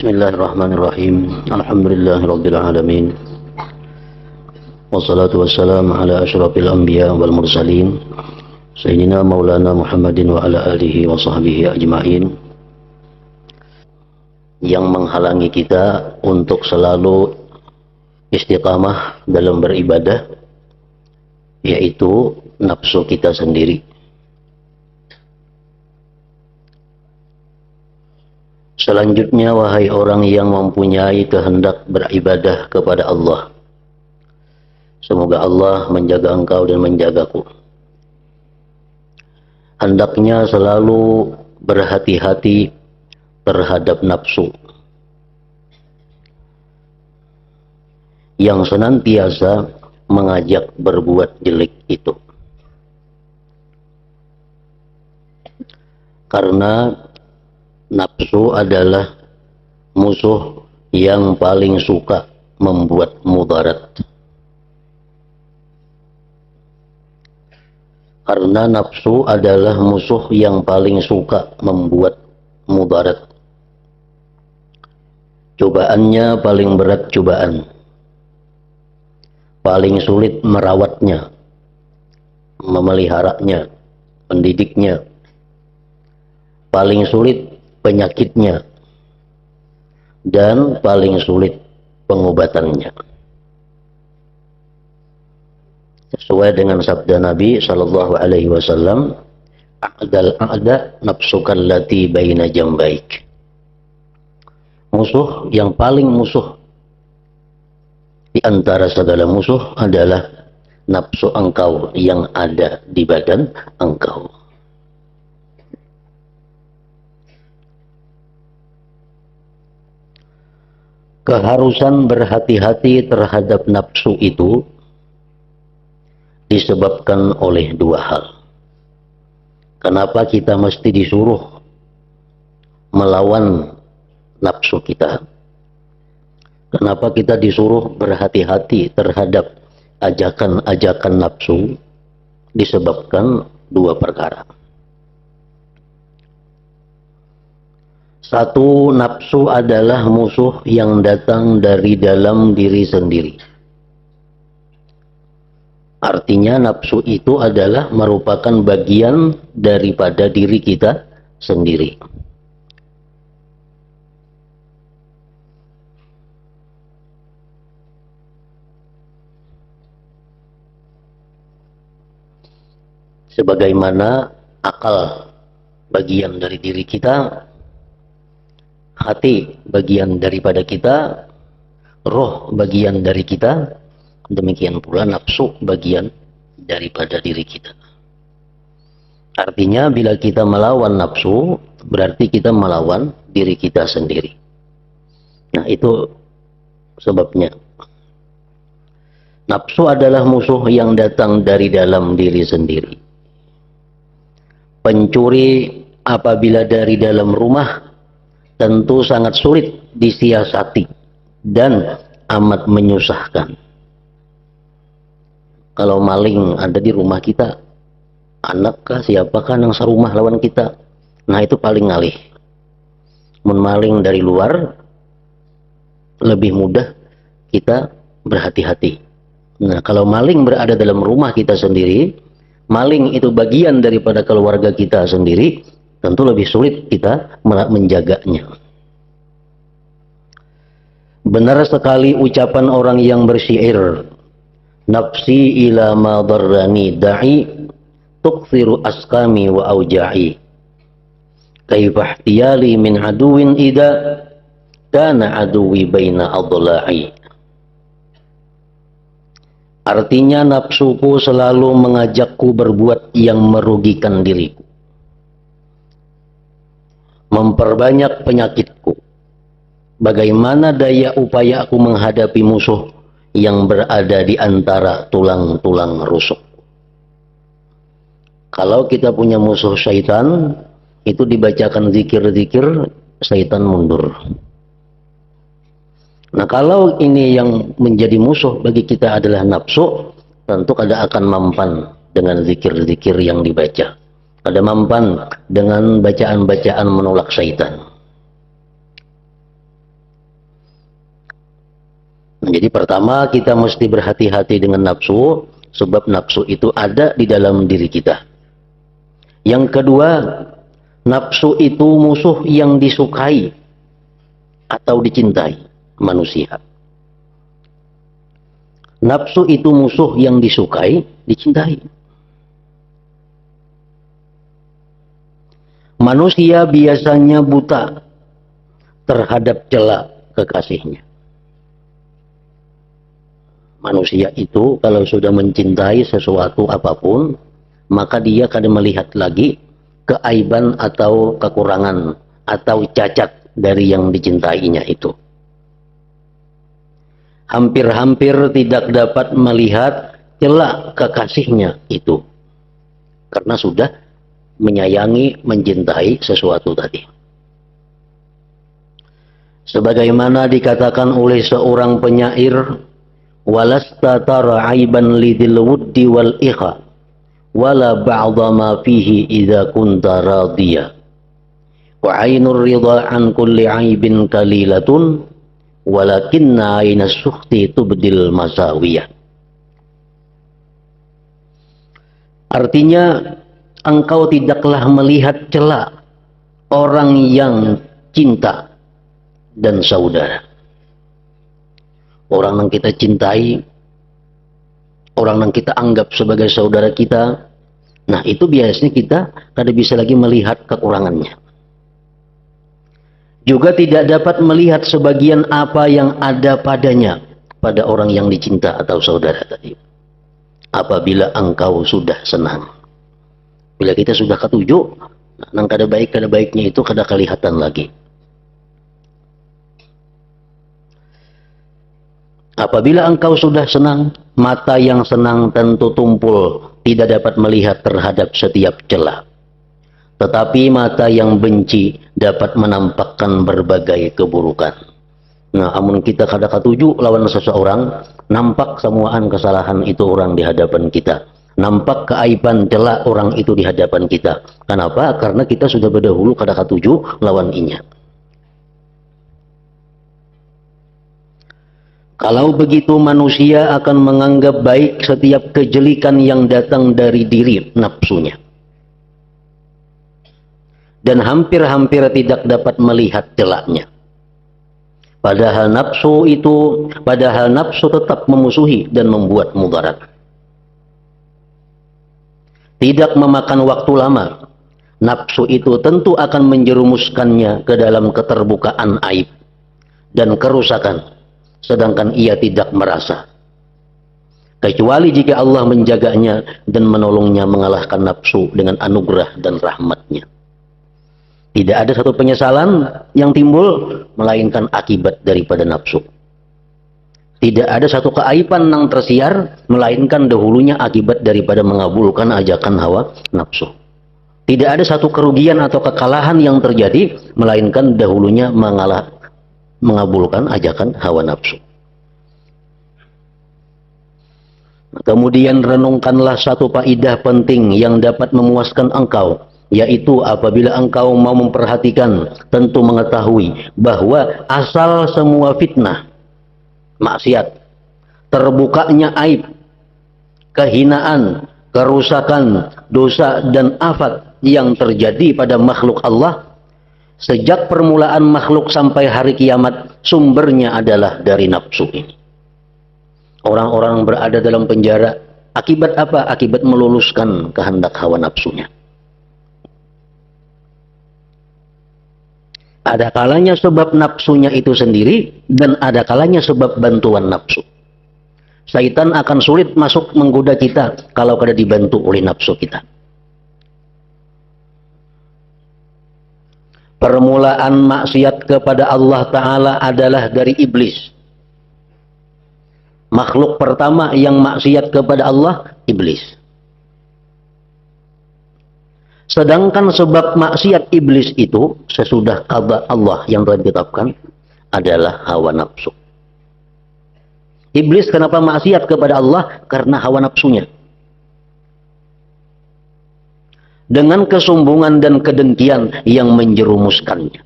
Bismillahirrahmanirrahim. Alhamdulillahirabbil alamin. Wassalatu wassalamu ala asyrafil anbiya wal mursalin sayyidina maulana Muhammadin wa ala alihi wa sahbihi ajmain. Yang menghalangi kita untuk selalu istiqamah dalam beribadah yaitu nafsu kita sendiri. Selanjutnya, wahai orang yang mempunyai kehendak beribadah kepada Allah, semoga Allah menjaga engkau dan menjagaku. Hendaknya selalu berhati-hati terhadap nafsu yang senantiasa mengajak berbuat jelek itu. Karena nafsu adalah musuh yang paling suka membuat mudarat. Karena nafsu adalah musuh yang paling suka membuat mudarat. Cobaannya paling berat cobaan. Paling sulit merawatnya, memeliharanya, mendidiknya. Paling sulit penyakitnya, dan paling sulit pengobatannya. Sesuai dengan sabda Nabi sallallahu alaihi wasallam, "A'dal a'da nafsuka allati baina jambaik." Musuh yang paling musuh di antara segala musuh adalah nafsu engkau yang ada di badan engkau. Keharusan berhati-hati terhadap nafsu itu disebabkan oleh dua hal. Kenapa kita mesti disuruh melawan nafsu kita? Kenapa kita disuruh berhati-hati terhadap ajakan-ajakan nafsu? Disebabkan dua perkara. Satu, nafsu adalah musuh yang datang dari dalam diri sendiri. Artinya nafsu itu adalah merupakan bagian daripada diri kita sendiri. Sebagaimana akal bagian dari diri kita, hati bagian daripada kita, roh bagian dari kita, demikian pula nafsu bagian daripada diri kita. Artinya bila kita melawan nafsu, berarti kita melawan diri kita sendiri. Nah, itu sebabnya. Nafsu adalah musuh yang datang dari dalam diri sendiri. Pencuri apabila dari dalam rumah tentu sangat sulit disiasati dan amat menyusahkan. Kalau maling ada di rumah kita, anakkah siapakah yang serumah lawan kita? Nah, itu paling ngalih. Maling dari luar lebih mudah kita berhati-hati. Nah, kalau maling berada dalam rumah kita sendiri, maling itu bagian daripada keluarga kita sendiri, tentu lebih sulit kita menjaganya. Benar sekali ucapan orang yang bersyair, "Nafsi ila ma darrani da'i, tukthiru askami wa auja'i. Kaifa ihtiyali min aduwin ida, kana aduwi baina adla'i." Artinya nafsuku selalu mengajakku berbuat yang merugikan diriku, memperbanyak penyakitku. Bagaimana daya upaya aku menghadapi musuh yang berada di antara tulang-tulang rusuk. Kalau kita punya musuh syaitan, itu dibacakan zikir-zikir, syaitan mundur. Nah, kalau ini yang menjadi musuh bagi kita adalah nafsu, tentu kada akan mampan dengan zikir-zikir yang dibaca. Kada mampan dengan bacaan-bacaan menolak syaitan. Jadi pertama kita mesti berhati-hati dengan nafsu, sebab nafsu itu ada di dalam diri kita. Yang kedua, nafsu itu musuh yang disukai atau dicintai manusia. Nafsu itu musuh yang disukai, dicintai. Manusia biasanya buta terhadap celah kekasihnya. Manusia itu kalau sudah mencintai sesuatu apapun, maka dia akan melihat lagi keaiban atau kekurangan atau cacat dari yang dicintainya itu. Hampir-hampir tidak dapat melihat celah kekasihnya itu, karena sudah menyayangi, mencintai sesuatu tadi. Sebagaimana dikatakan oleh seorang penyair, walasta tara aiban lidil wuddi wal ikha wala ba'dha ma fihi idza kunta radiya wa ainur ridha an kulli aibin kalilatun walakinna ainas sukhti tubdil masawiyah. Artinya, engkau tidaklah melihat celah orang yang cinta dan saudara. Orang yang kita cintai, orang yang kita anggap sebagai saudara kita, nah itu biasanya kita kada bisa lagi melihat kekurangannya. Juga tidak dapat melihat sebagian apa yang ada padanya pada orang yang dicinta atau saudara tadi. Apabila engkau sudah senang. Bila kita sudah ketujuh, nang kada baiknya itu kada kelihatan lagi. Apabila engkau sudah senang, mata yang senang tentu tumpul, tidak dapat melihat terhadap setiap celah. Tetapi mata yang benci dapat menampakkan berbagai keburukan. Nah, amun kita kada katuju lawan seseorang, nampak semuaan kesalahan itu orang di hadapan kita. Nampak keaiban celah orang itu di hadapan kita. Kenapa? Karena kita sudah berdahulu kada katuju lawan inya. Kalau begitu manusia akan menganggap baik setiap kejelikan yang datang dari diri nafsunya. Dan hampir-hampir tidak dapat melihat celahnya. Padahal nafsu tetap memusuhi dan membuat mudarat. Tidak memakan waktu lama, nafsu itu tentu akan menjerumuskannya ke dalam keterbukaan aib dan kerusakan. Sedangkan ia tidak merasa. Kecuali jika Allah menjaganya dan menolongnya mengalahkan nafsu dengan anugerah dan rahmatnya. Tidak ada satu penyesalan yang timbul, melainkan akibat daripada nafsu. Tidak ada satu keaiban yang tersiar, melainkan dahulunya akibat daripada mengabulkan ajakan hawa nafsu. Tidak ada satu kerugian atau kekalahan yang terjadi, melainkan dahulunya mengabulkan ajakan hawa nafsu. Kemudian renungkanlah satu faedah penting yang dapat memuaskan engkau, yaitu apabila engkau mau memperhatikan, tentu mengetahui bahwa asal semua fitnah, maksiat, terbukanya aib, kehinaan, kerusakan, dosa dan afat yang terjadi pada makhluk Allah, sejak permulaan makhluk sampai hari kiamat, sumbernya adalah dari nafsu ini. Orang-orang berada dalam penjara, akibat apa? Akibat meluluskan kehendak hawa nafsunya. Ada kalanya sebab nafsunya itu sendiri, dan ada kalanya sebab bantuan nafsu. Syaitan akan sulit masuk menggoda kita kalau kada dibantu oleh nafsu kita. Permulaan maksiat kepada Allah Ta'ala adalah dari iblis. Makhluk pertama yang maksiat kepada Allah, iblis. Sedangkan sebab maksiat iblis itu, sesudah qada Allah yang telah ditetapkan, adalah hawa nafsu. Iblis kenapa maksiat kepada Allah? Karena hawa nafsunya. Dengan kesombongan dan kedengkian yang menjerumuskannya.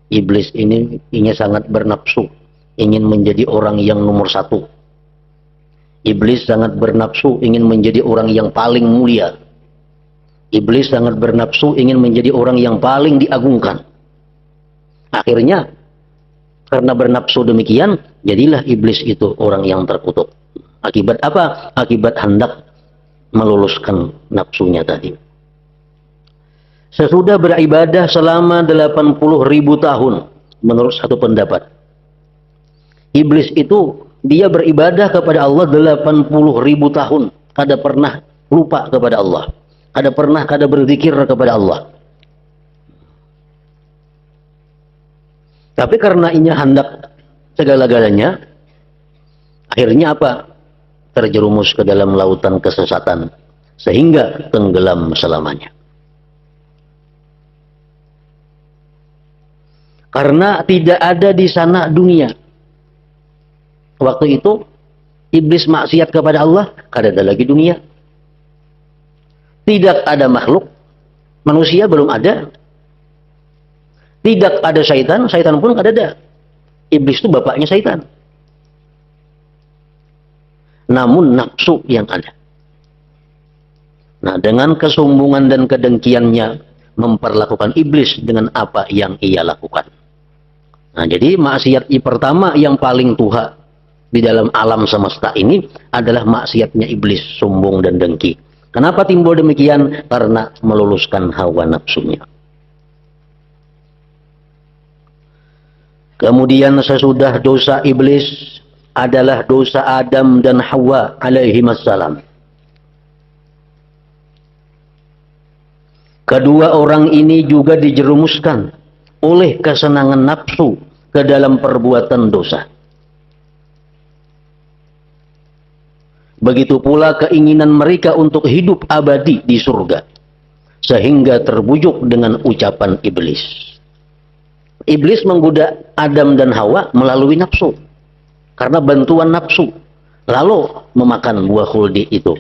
Iblis ini sangat bernafsu, ingin menjadi orang yang nomor satu. Iblis sangat bernafsu ingin menjadi orang yang paling mulia. Iblis sangat bernafsu ingin menjadi orang yang paling diagungkan. Akhirnya, karena bernafsu demikian, jadilah iblis itu orang yang terkutuk. Akibat apa? Akibat hendak meluluskan nafsunya tadi. Sesudah beribadah selama 80.000 tahun, menurut satu pendapat, iblis itu dia beribadah kepada Allah 80.000 tahun, kada pernah lupa kepada Allah, kada berzikir kepada Allah. Tapi karena ini hendak segala-galanya, akhirnya apa? Terjerumus ke dalam lautan kesesatan sehingga tenggelam selamanya. Karena tidak ada di sana dunia. Waktu itu iblis maksiat kepada Allah, kada ada lagi dunia. Tidak ada makhluk, manusia belum ada. Tidak ada syaitan, syaitan pun kada ada. Iblis itu bapaknya syaitan. Namun nafsu yang ada. Nah, dengan kesombongan dan kedengkiannya memperlakukan iblis dengan apa yang ia lakukan. Nah, jadi maksiat pertama yang paling tuha di dalam alam semesta ini adalah maksiatnya iblis, sombong dan dengki. Kenapa timbul demikian? Karena meluluskan hawa nafsunya. Kemudian sesudah dosa iblis adalah dosa Adam dan Hawa alaihimassalam. Kedua orang ini juga dijerumuskan oleh kesenangan nafsu ke dalam perbuatan dosa. Begitu pula keinginan mereka untuk hidup abadi di surga, sehingga terbujuk dengan ucapan iblis. Iblis menggoda Adam dan Hawa melalui nafsu, karena bantuan nafsu, lalu memakan buah khuldi itu.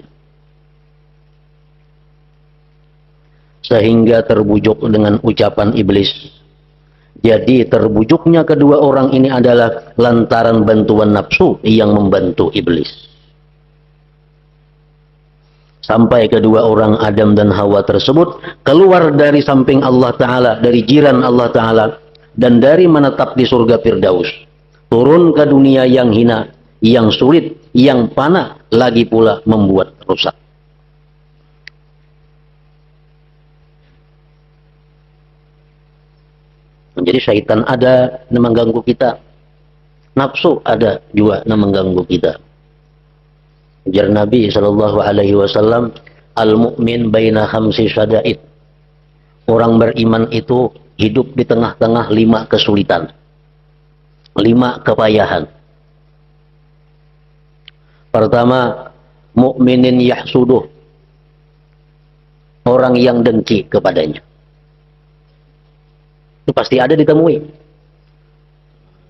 Sehingga terbujuk dengan ucapan iblis. Jadi terbujuknya kedua orang ini adalah lantaran bantuan nafsu yang membantu iblis. Sampai kedua orang Adam dan Hawa tersebut keluar dari samping Allah Ta'ala, dari jiran Allah Ta'ala, dan dari menetap di surga Firdaus. Turun ke dunia yang hina, yang sulit, yang panah, lagi pula membuat rusak. Jadi syaitan ada yang mengganggu kita, nafsu ada juga yang mengganggu kita. Ujar Nabi SAW, al-mu'min baina khamsi syada'id. Orang beriman itu hidup di tengah-tengah 5 kesulitan, 5 kepayahan. Pertama, mukminin yahsuduh, orang yang dengki kepadanya. Itu pasti ada ditemui.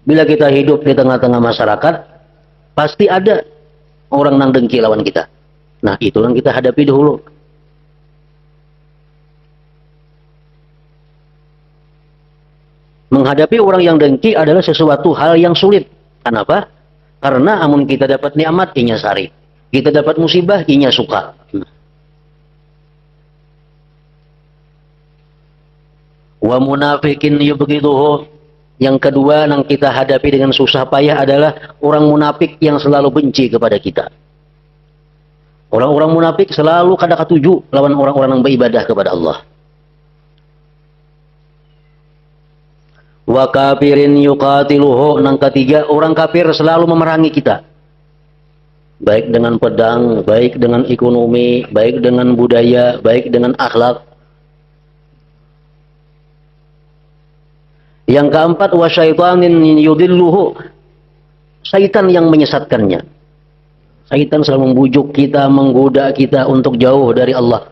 Bila kita hidup di tengah-tengah masyarakat, pasti ada orang yang dengki lawan kita. Nah, itu yang kita hadapi dahulu. Menghadapi orang yang dengki adalah sesuatu hal yang sulit. Kenapa? Karena amun kita dapat nikmat, inya sari. Kita dapat musibah, inya suka. Wa munafikin yubghiduhu. Yang kedua yang kita hadapi dengan susah payah adalah orang munafik yang selalu benci kepada kita. Orang-orang munafik selalu kada katuju lawan orang-orang yang beribadah kepada Allah. Wa kafirin yuqatiluhu. Yang ketiga, orang kafir selalu memerangi kita. Baik dengan pedang, baik dengan ekonomi, baik dengan budaya, baik dengan akhlak. Yang keempat, wa syaitanin yudilluhu. Syaitan yang menyesatkannya. Syaitan selalu membujuk kita, menggoda kita untuk jauh dari Allah.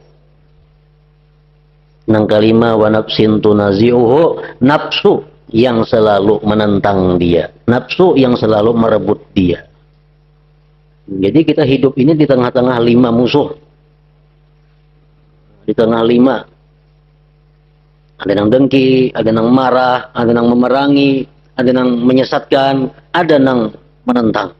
Yang kelima, wa nafsin tunazi'uhu. Nafsu yang selalu menentang dia. Nafsu yang selalu merebut dia. Jadi kita hidup ini di tengah-tengah 5 musuh. Di tengah 5. Ada yang dengki, ada yang marah, ada yang memerangi, ada yang menyesatkan, ada yang menentang.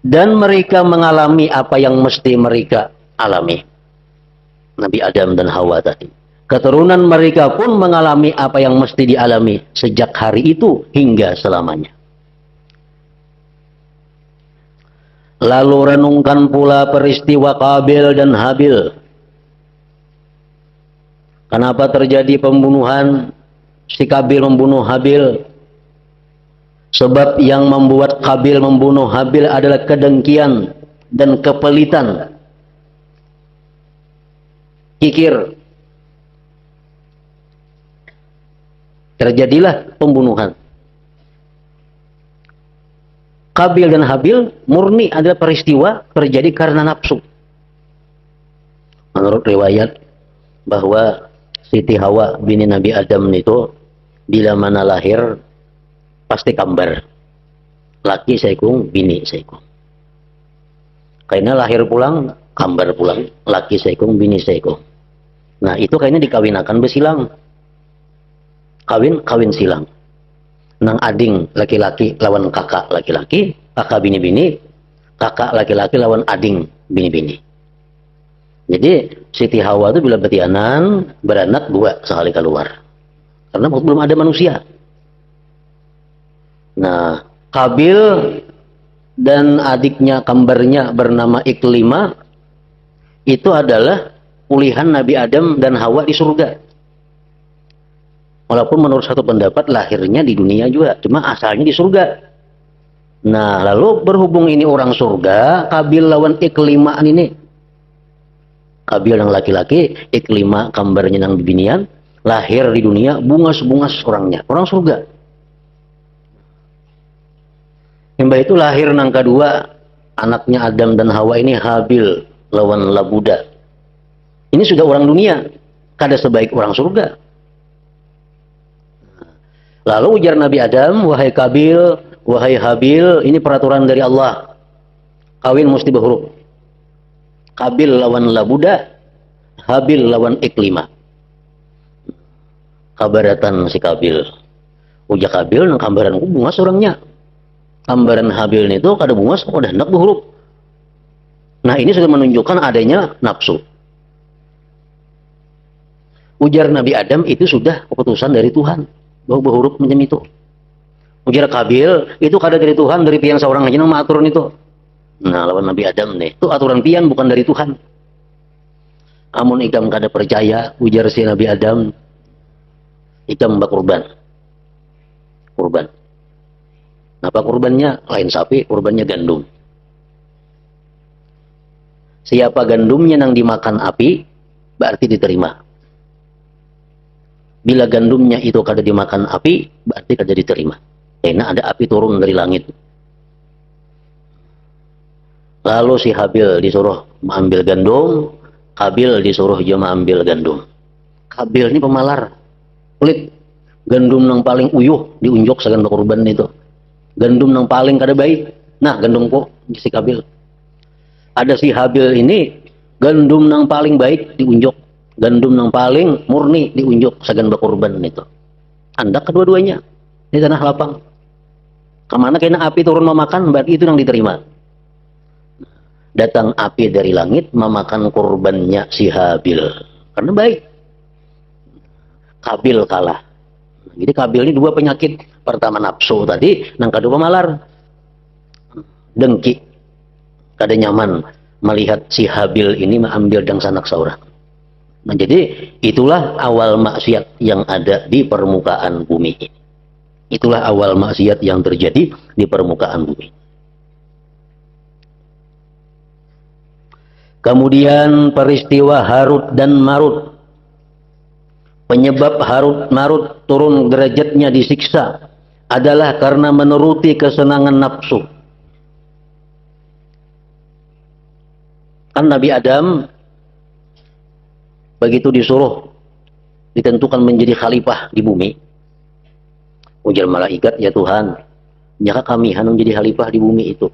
Dan mereka mengalami apa yang mesti mereka alami. Nabi Adam dan Hawa tadi. Keturunan mereka pun mengalami apa yang mesti dialami sejak hari itu hingga selamanya. Lalu renungkan pula peristiwa Qabil dan Habil. Kenapa terjadi pembunuhan? Si Qabil membunuh Habil. Sebab yang membuat Qabil membunuh Habil adalah kedengkian dan kepelitan. Kikir. Terjadilah pembunuhan. Qabil dan Habil murni adalah peristiwa terjadi karena nafsu. Menurut riwayat bahwa Siti Hawa bini Nabi Adam itu bila mana lahir pasti kambar. Laki saikung, bini saikung. Karena lahir pulang, kambar pulang. Laki saikung, bini saikung. Nah itu kayaknya dikawinakan besilang. Kawin silang. Nang ading laki-laki lawan kakak laki-laki, kakak bini-bini, kakak laki-laki lawan ading bini-bini. Jadi Siti Hawa itu bila betianan beranak dua sekali keluar. Karena belum ada manusia. Nah, Qabil dan adiknya kembarnya bernama Iklima itu adalah pulihan Nabi Adam dan Hawa di surga. Walaupun menurut satu pendapat lahirnya di dunia juga, cuma asalnya di surga. Nah, lalu berhubung ini orang surga, Qabil lawan Iklima ini. Qabil yang laki-laki, Iklima kembarnya yang binian, lahir di dunia bungas-bungas orangnya, orang surga. Yang itu lahir nang kedua, anaknya Adam dan Hawa ini Habil lawan Labuda. Ini sudah orang dunia, kada sebaik orang surga. Lalu ujar Nabi Adam, wahai Qabil, wahai Habil, ini peraturan dari Allah. Kawin mesti berhuruf. Qabil lawan Labuda, Habil lawan Iklima. Kabaratan si Qabil. Ujar Qabil, nang kambaran bunga orangnya. Kambaran Habil itu kada bunga, udah hendak berhuruf. Nah ini sudah menunjukkan adanya nafsu. Ujar Nabi Adam itu sudah keputusan dari Tuhan. Bahwa berhuruf macam itu. Ujar Qabil, itu kada dari Tuhan, dari pian seorang aja nama aturan itu. Nah, lawan Nabi Adam nih, itu aturan pian bukan dari Tuhan. Amun ikam kada percaya, ujar si Nabi Adam, ikam berkurban. Kurban. Apa kurbannya? Lain sapi, kurbannya gandum. Siapa gandumnya yang dimakan api, berarti diterima. Bila gandumnya itu kada dimakan api, berarti kada diterima. Karena ada api turun dari langit. Lalu si Habil disuruh mengambil gandum, Qabil disuruh dia mengambil gandum. Qabil ini pemalar, pelit. Gandum yang paling uyuh diunjuk segan berkorban itu. Gandum yang paling kada baik. Nah, gandumku si Qabil. Ada si Habil ini, gandum yang paling baik diunjuk. Gandum yang paling murni diunjuk segan berkorban itu. Anda kedua-duanya di tanah lapang. Kemana kena api turun memakan, berarti itu yang diterima. Datang api dari langit memakan korbannya si Habil. Karena baik. Qabil kalah. Jadi Qabil ini dua penyakit. Pertama nafsu tadi, yang kedua pemalar. Dengki. Kada nyaman melihat si Habil ini mengambil dang sanak seorang. Nah, jadi itulah awal maksiat yang ada di permukaan bumi ini. Itulah awal maksiat yang terjadi di permukaan bumi. Kemudian peristiwa Harut dan Marut. Penyebab Harut Marut turun derajatnya disiksa adalah karena menuruti kesenangan nafsu. Kan Nabi Adam begitu disuruh ditentukan menjadi khalifah di bumi, ujar malaikat, ya Tuhan, jika kami hanum jadi khalifah di bumi itu,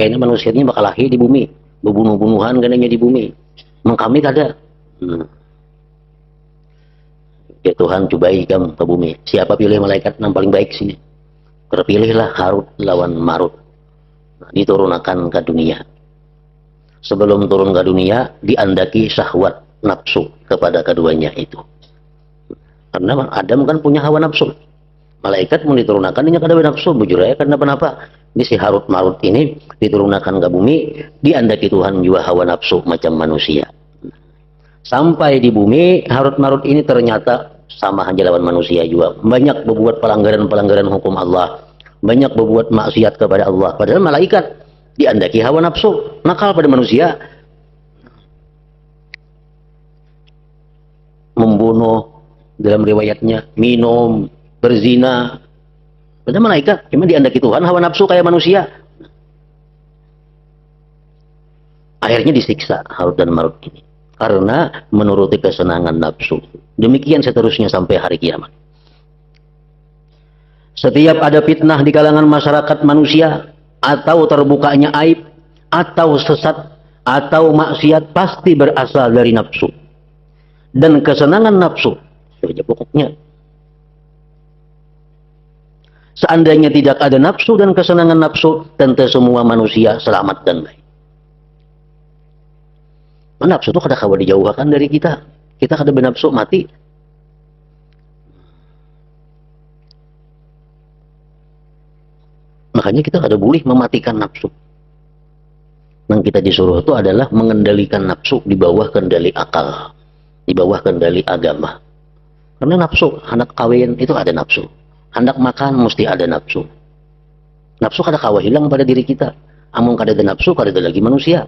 kayaknya manusianya bakal lahir di bumi, berbunuh-bunuhan gananya di bumi, emang kami kada. Hmm. Ya Tuhan, cobai kamu ke bumi. Siapa pilih malaikat yang paling baik sini? Terpilihlah Harut lawan Marut. Nah, diturunkan ke dunia. Sebelum turun ke dunia, diandaki syahwat nafsu kepada keduanya itu. Karena Adam kan punya hawa nafsu. Malaikat mau diturunkan ini kada nafsu, bujur ya karena kenapa? Di si Harut Marut ini diturunkan ke bumi, diandaki Tuhan juga hawa nafsu macam manusia. Sampai di bumi, Harut Marut ini ternyata sama aja lawan manusia juga. Banyak berbuat pelanggaran-pelanggaran hukum Allah. Banyak berbuat maksiat kepada Allah. Padahal malaikat diandaki hawa nafsu, nakal pada manusia. Membunuh, dalam riwayatnya, minum, berzina. Padahal malaikat, cuma diandaki Tuhan hawa nafsu kayak manusia. Akhirnya disiksa Harut dan Marut ini. Karena menuruti kesenangan nafsu. Demikian seterusnya sampai hari kiamat. Setiap ada fitnah di kalangan masyarakat manusia, atau terbukanya aib, atau sesat, atau maksiat, pasti berasal dari nafsu. Dan kesenangan nafsu, pokoknya. Seandainya tidak ada nafsu dan kesenangan nafsu, tentu semua manusia selamat dan baik. Nafsu itu kada kawa dijauhkan dari kita. Kita kada bernafsu mati. Makanya kita kada boleh mematikan nafsu. Yang kita disuruh itu adalah mengendalikan nafsu di bawah kendali akal, di bawah kendali agama. Karena nafsu, hendak kawin itu ada nafsu, hendak makan mesti ada nafsu. Nafsu kada kawa hilang pada diri kita. Amun kada ada nafsu, kada ada lagi manusia.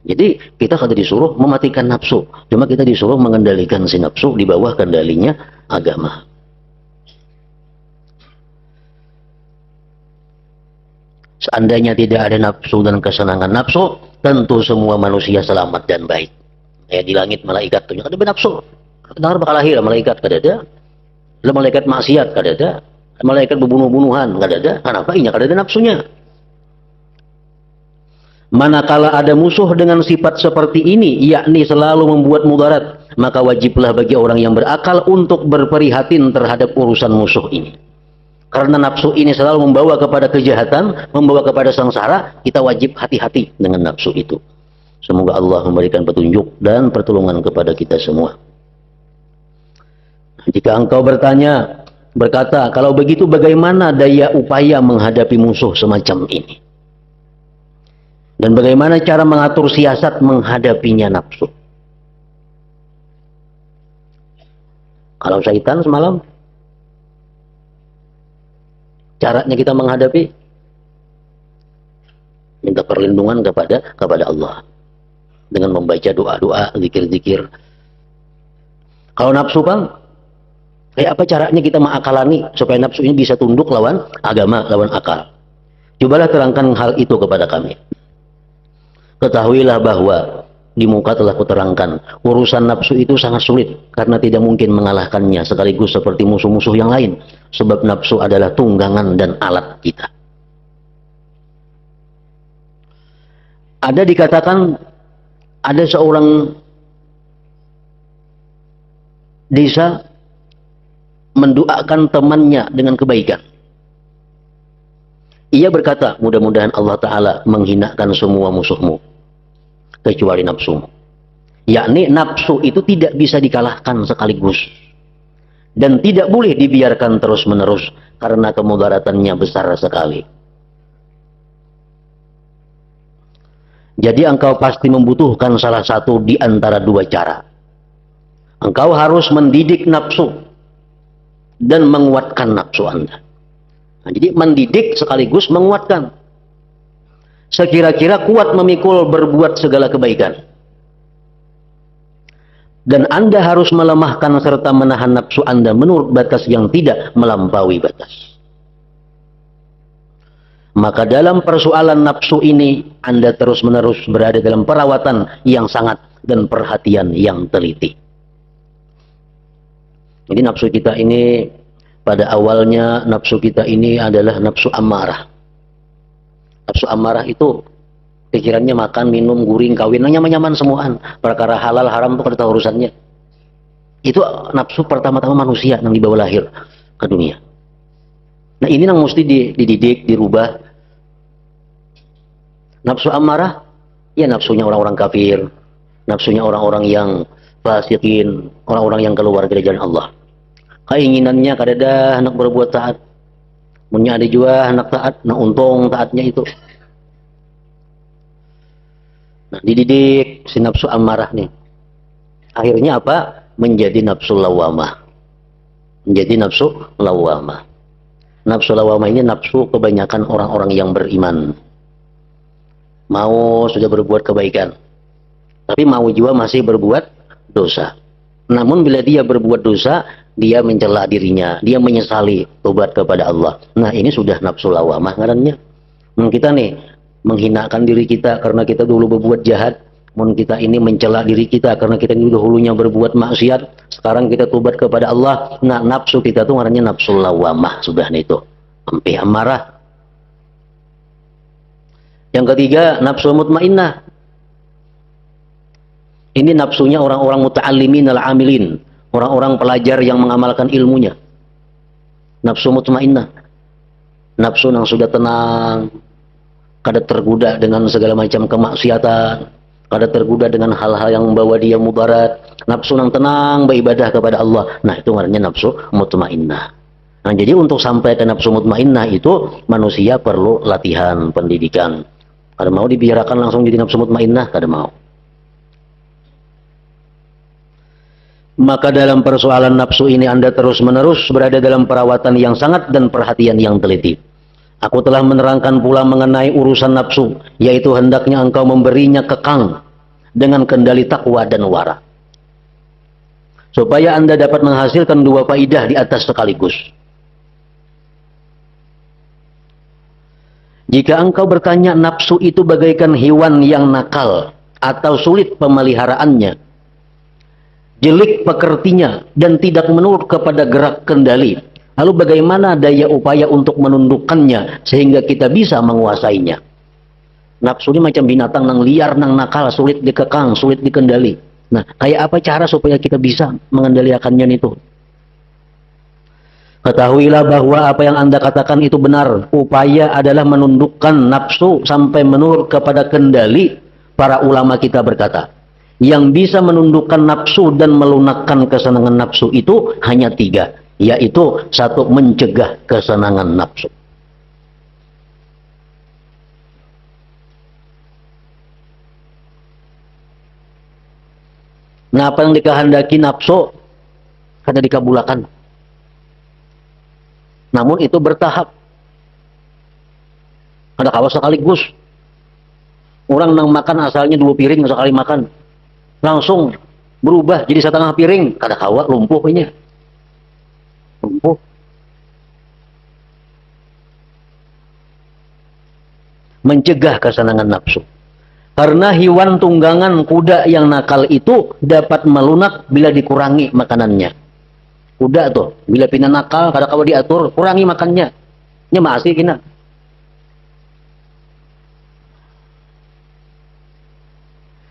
Jadi kita kada disuruh mematikan nafsu, cuma kita disuruh mengendalikan si nafsu di bawah kendalinya agama. Seandainya tidak ada nafsu dan kesenangan nafsu, tentu semua manusia selamat dan baik. Ya di langit malaikat tuh kada bernafsu. Dengar bakal lahir malaikat kada ada. Malaikat maksiat kada ada. Malaikat berbunuh-bunuhan kada ada. Kenapa? Inya kada ada nafsunya. Manakala ada musuh dengan sifat seperti ini, yakni selalu membuat mudarat, maka wajiblah bagi orang yang berakal untuk berprihatin terhadap urusan musuh ini. Karena nafsu ini selalu membawa kepada kejahatan, membawa kepada sengsara, kita wajib hati-hati dengan nafsu itu. Semoga Allah memberikan petunjuk dan pertolongan kepada kita semua. Jika engkau berkata, kalau begitu bagaimana daya upaya menghadapi musuh semacam ini? Dan bagaimana cara mengatur siasat menghadapinya nafsu? Kalau syaitan semalam, caranya kita menghadapi, minta perlindungan kepada Allah dengan membaca doa-doa, zikir-zikir. Kalau nafsu Bang, kayak apa caranya kita mengakalani supaya nafsu ini bisa tunduk lawan agama, lawan akal? Cobalah terangkan hal itu kepada kami. Ketahuilah bahwa di muka telah kuterangkan, urusan nafsu itu sangat sulit karena tidak mungkin mengalahkannya sekaligus seperti musuh-musuh yang lain, sebab nafsu adalah tunggangan dan alat kita. Ada dikatakan ada seorang desa mendoakan temannya dengan kebaikan. Ia berkata, mudah-mudahan Allah Ta'ala menghinakan semua musuhmu, kecuali nafsumu. Yakni nafsu itu tidak bisa dikalahkan sekaligus. Dan tidak boleh dibiarkan terus-menerus, karena kemudaratannya besar sekali. Jadi engkau pasti membutuhkan salah satu di antara dua cara. Engkau harus mendidik nafsu, dan menguatkan nafsu Anda. Nah, jadi mendidik sekaligus menguatkan. Sekira-kira kuat memikul berbuat segala kebaikan. Dan Anda harus melemahkan serta menahan nafsu Anda menurut batas yang tidak melampaui batas. Maka dalam persoalan nafsu ini, Anda terus-menerus berada dalam perawatan yang sangat dan perhatian yang teliti. Jadi nafsu kita ini, pada awalnya nafsu kita ini adalah nafsu amarah. Nafsu amarah itu Pikirannya makan, minum, guring, kawin, nyaman-nyaman semuaan. Perkara halal haram itu kada tahu urusannya. Itu nafsu pertama-tama manusia yang dibawa lahir ke dunia. Nah ini yang mesti dididik, dirubah. Nafsu amarah, ya nafsunya orang-orang kafir, nafsunya orang-orang yang fasikin, orang-orang yang keluar dari jalan Allah. Keinginannya kadada anak berbuat taat, punya ada juga anak taat, nah untung taatnya itu. Nah dididik si nafsu amarah nih. Akhirnya apa? Menjadi nafsu lawamah. Menjadi nafsu lawamah. Nafsu lawamah ini nafsu kebanyakan orang-orang yang beriman. Mau sudah berbuat kebaikan, tapi mau juga masih berbuat dosa. Namun bila dia berbuat dosa, dia mencela dirinya, dia menyesali, tobat kepada Allah. Nah ini sudah nafsu lawamah ngarannya. Kita nih menghinakan diri kita karena kita dulu berbuat jahat. Kita ini mencela diri kita karena kita dahulunya berbuat maksiat. Sekarang kita tobat kepada Allah. Nah nafsu kita tuh ngarannya nafsu lawamah sudah nih itu. Sampai amarah. Yang ketiga, nafsu mutmainnah. Ini nafsunya orang-orang muta'allimin al-amilin, orang-orang pelajar yang mengamalkan ilmunya. Nafsu mutmainnah. Nafsu yang sudah tenang, kada tergoda dengan segala macam kemaksiatan, kada tergoda dengan hal-hal yang membawa dia mudarat. Nafsu yang tenang beribadah kepada Allah. Nah, itu namanya nafsu mutmainnah. Nah, jadi untuk sampai ke nafsu mutmainnah itu manusia perlu latihan, pendidikan. Kada mau dibiarkan langsung jadi nafsu mutmainnah, kada mau. Maka dalam persoalan nafsu ini Anda terus-menerus berada dalam perawatan yang sangat dan perhatian yang teliti. Aku telah menerangkan pula mengenai urusan nafsu, yaitu hendaknya engkau memberinya kekang dengan kendali takwa dan wara. Supaya Anda dapat menghasilkan dua faidah di atas sekaligus. Jika engkau bertanya nafsu itu bagaikan hewan yang nakal atau sulit pemeliharaannya, jelek pekertinya dan tidak menurut kepada gerak kendali, lalu bagaimana daya upaya untuk menundukkannya sehingga kita bisa menguasainya? Nafsu ini macam binatang nang liar, nang nakal, sulit dikekang, sulit dikendali. Nah, kayak apa cara supaya kita bisa mengendalikannya itu? Ketahuilah bahwa apa yang Anda katakan itu benar. Upaya adalah menundukkan nafsu sampai menurut kepada kendali. Para ulama kita berkata, yang bisa menundukkan nafsu dan melunakkan kesenangan nafsu itu hanya tiga. Yaitu satu, mencegah kesenangan nafsu. Nah, apa yang dikehendaki nafsu kada dikabulakan. Namun itu bertahap. Ada kawas sekaligus. Orang nang makan asalnya 2 piring sekali makan, langsung berubah jadi setengah piring. Kada kawa, lumpuh punya. Lumpuh. Mencegah kesenangan nafsu. Karena hewan tunggangan kuda yang nakal itu dapat melunak bila dikurangi makanannya. Kuda tuh, bila pina nakal, kada kawa diatur, kurangi makannya. Nya masih kina.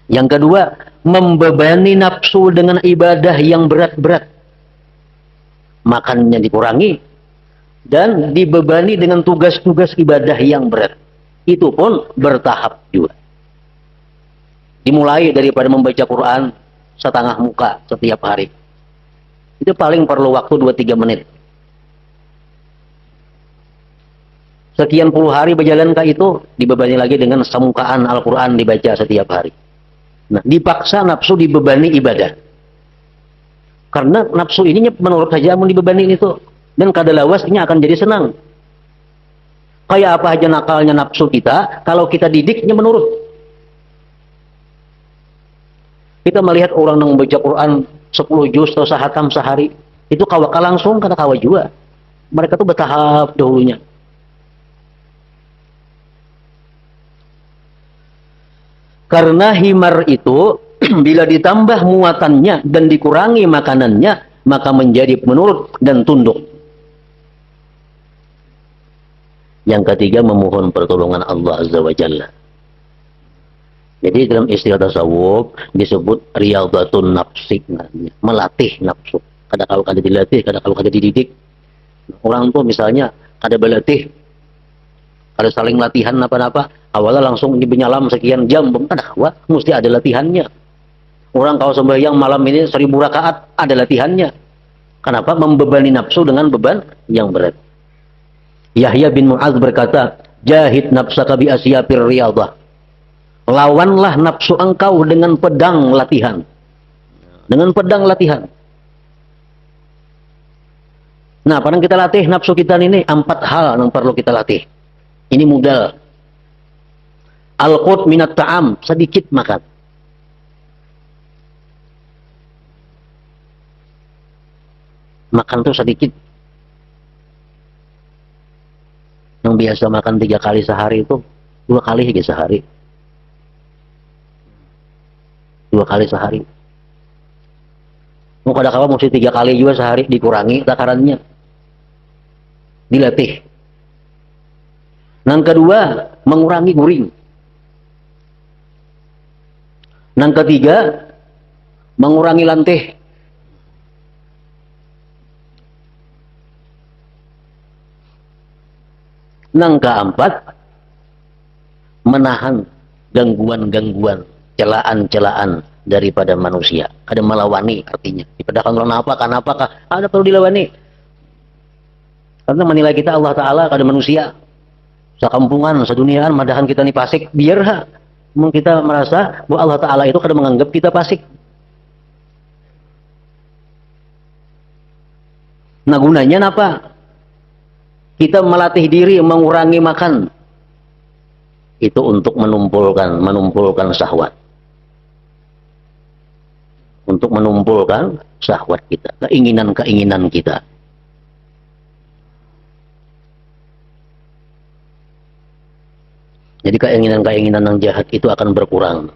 Yang kedua, membebani nafsu dengan ibadah yang berat-berat. Makannya dikurangi dan dibebani dengan tugas-tugas ibadah yang berat. Itu pun bertahap juga. Dimulai daripada membaca Quran setengah muka setiap hari. Itu paling perlu waktu 2-3 menit. Sekian puluh hari berjalan ke itu, dibebani lagi dengan semukaan Al-Quran dibaca setiap hari. Nah, dipaksa nafsu dibebani ibadah. Karena nafsu ini menurut saja mau dibebani itu. Dan kadalawas ini akan jadi senang. Kayak apa aja nakalnya nafsu kita, kalau kita didiknya menurut. Kita melihat orang yang membaca Quran 10 juz atau sahatam sehari, itu kawa langsung, kata kawa juga. Mereka tuh bertahap dahulunya. Karena himar itu bila ditambah muatannya dan dikurangi makanannya, maka menjadi menurut dan tunduk. Yang ketiga, memohon pertolongan Allah Azza wa Jalla. Jadi dalam istilah tasawuf disebut riyadhatun nafsi, melatih nafsu. Kadang kalau dilatih, kadang kalau dididik. Orang tuh misalnya ada berlatih, ada saling latihan apa-apa, awalnya langsung nyalam sekian jam, wah, mesti ada latihannya. Orang kalau sembahyang malam ini 1000 rakaat, ada latihannya. Kenapa? Membebani nafsu dengan beban yang berat. Yahya bin Mu'adz berkata, jahid nafsaka bi asyafir riyadhah. Lawanlah nafsu engkau dengan pedang latihan. Dengan pedang latihan. Nah, padahal kita latih nafsu kita ini 4 hal yang perlu kita latih. Ini modal. Al-qut minat ta'am, sedikit makan. Makan tuh sedikit. Yang biasa makan 3 kali sehari itu 2 kali aja sehari. 2 kali sehari. Mau kadang-kadang mesti 3 kali juga sehari, dikurangi takarannya. Dilatih. Yang kedua, mengurangi guring. Yang ketiga, mengurangi lantih. Yang keempat, menahan gangguan-gangguan, celaan-celaan daripada manusia. Ada melawani artinya. Padahal kenapa, ada perlu dilawani. Karena menilai kita Allah Ta'ala kada manusia. Sekampungan, seduniaan, madahan kita nih pasik. Biar kita merasa bahwa Allah Ta'ala itu kada menganggap kita pasik. Nah gunanya apa? Kita melatih diri mengurangi makan. Itu untuk menumpulkan syahwat. Untuk menumpulkan syahwat kita. Keinginan-keinginan kita. Jadi keinginan-keinginan yang jahat itu akan berkurang.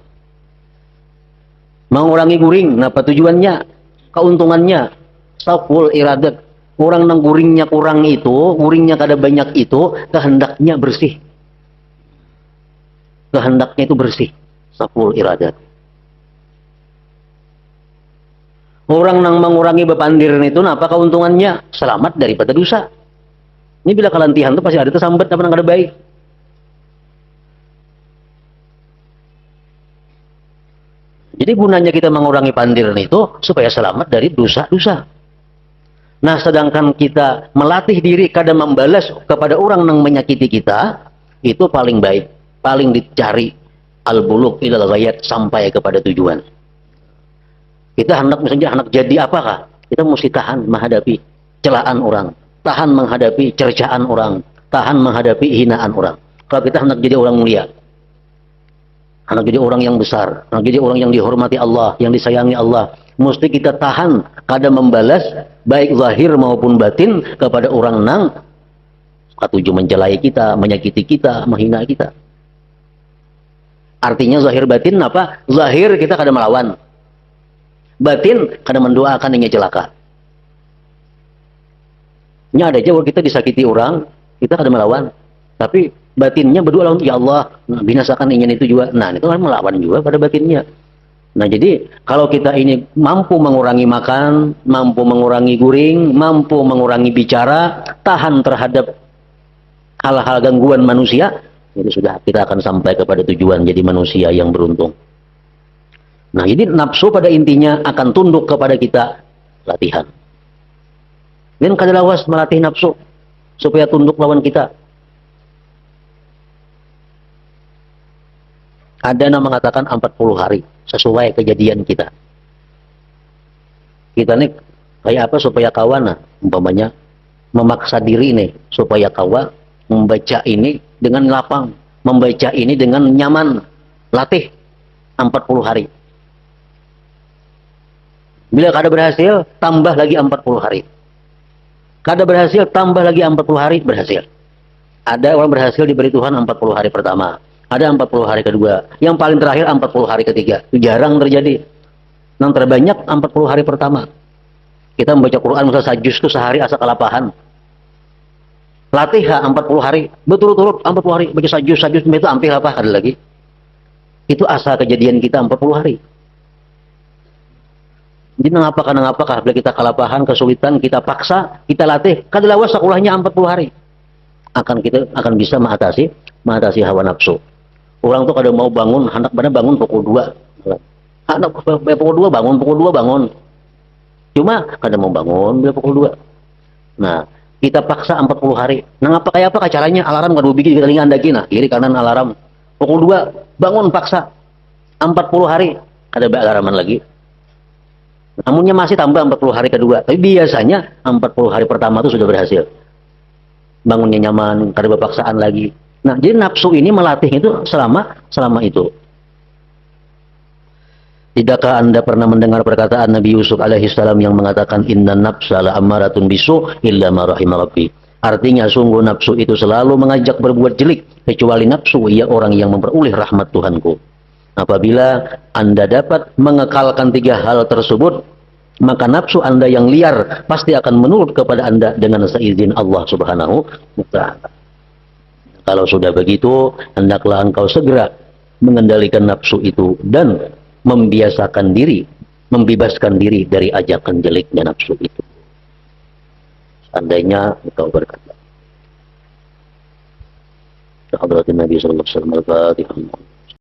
Mengurangi guring, apa tujuannya? Keuntungannya, saful iradat. Orang yang guringnya kurang itu, guringnya kada banyak itu, kehendaknya bersih. Kehendaknya itu bersih. Saful iradat. Orang yang mengurangi bepandiran itu, apa keuntungannya? Selamat daripada dosa. Ini bila kelantihan itu pasti ada tersambat, apa yang kada baik. Jadi gunanya kita mengurangi pandiran itu supaya selamat dari dosa-dosa. Nah, sedangkan kita melatih diri kada membalas kepada orang yang menyakiti kita, itu paling baik, paling dicari al-bulugh ilal ghayat, sampai kepada tujuan. Kita hendak jadi apakah? Kita mesti tahan menghadapi celaan orang, tahan menghadapi cercaan orang, tahan menghadapi hinaan orang. Kalau kita hendak jadi orang mulia, hendak jadi orang yang besar, hendak jadi orang yang dihormati Allah, yang disayangi Allah, mesti kita tahan kada membalas baik zahir maupun batin kepada orang nang katuju mencelai kita, menyakiti kita, menghina kita. Artinya zahir batin apa? Zahir kita kada melawan, batin kada mendoakan yang celaka. Ini ada aja kita disakiti orang, kita kada melawan, tapi batinnya berdoa lawan, ya Allah, binasakan ingin itu juga. Nah, itu kan melawan juga pada batinnya. Nah, jadi kalau kita ini mampu mengurangi makan, mampu mengurangi guring, mampu mengurangi bicara, tahan terhadap hal-hal gangguan manusia, jadi sudah kita akan sampai kepada tujuan, jadi manusia yang beruntung. Nah, jadi nafsu pada intinya akan tunduk kepada kita latihan. Dan kada lawas melatih nafsu supaya tunduk lawan kita. Ada yang mengatakan 40 hari sesuai kejadian kita. Kita nih kayak apa supaya kawan, umpamanya memaksa diri nih supaya kawan membaca ini dengan lapang, membaca ini dengan nyaman. Latih 40 hari. Bila kada berhasil, tambah lagi 40 hari. Kada berhasil, tambah lagi 40 hari, berhasil. Ada orang berhasil diberi Tuhan 40 hari pertama. Ada 40 hari kedua. Yang paling terakhir 40 hari ketiga. Itu jarang terjadi. Yang terbanyak 40 hari pertama. Kita membaca Quran misal sajus itu sehari asa kelapahan. Latih 40 hari. Betul-betul 40 hari. Baca sajus itu hampir apa? Ada lagi. Itu asal kejadian kita 40 hari. Jadi apakah bila kita kelapahan, kesulitan, kita paksa, kita latih, kadilawas sekolahnya 40 hari. Kita akan bisa mengatasi hawa nafsu. Orang tuh kada mau bangun, hendak bangun pukul 2. Anak pukul 2 bangun, pukul 2 bangun. Cuma kada mau bangun bila pukul 2. Nah, kita paksa 40 hari. Nah, kayak apa caranya? Alarm kada bikin kita telinga andaki nah, kiri kanan alarm. Pukul 2 bangun paksa. 40 hari kada alarman lagi. Namunnya masih tambah 40 hari kedua. Tapi biasanya 40 hari pertama itu sudah berhasil. Bangunnya nyaman, kada berpaksaan lagi. Nah, jadi nafsu ini melatih itu selama itu. Tidakkah Anda pernah mendengar perkataan Nabi Yusuf alaihissalam yang mengatakan inna nafsa la ammaratun bisu illa ma rahima rabbi. Artinya sungguh nafsu itu selalu mengajak berbuat jelek kecuali nafsu ia orang yang memperoleh rahmat Tuhanku. Apabila Anda dapat mengekalkan 3 hal tersebut, maka nafsu Anda yang liar pasti akan menurut kepada Anda dengan seizin Allah Subhanahu wa ta'ala. Kalau sudah begitu, hendaklah engkau segera mengendalikan nafsu itu dan membebaskan diri dari ajakan jeleknya nafsu itu. Seandainya engkau berkata, Hadratin Nabi sallallahu alaihi wasallam, Al-Fatihah.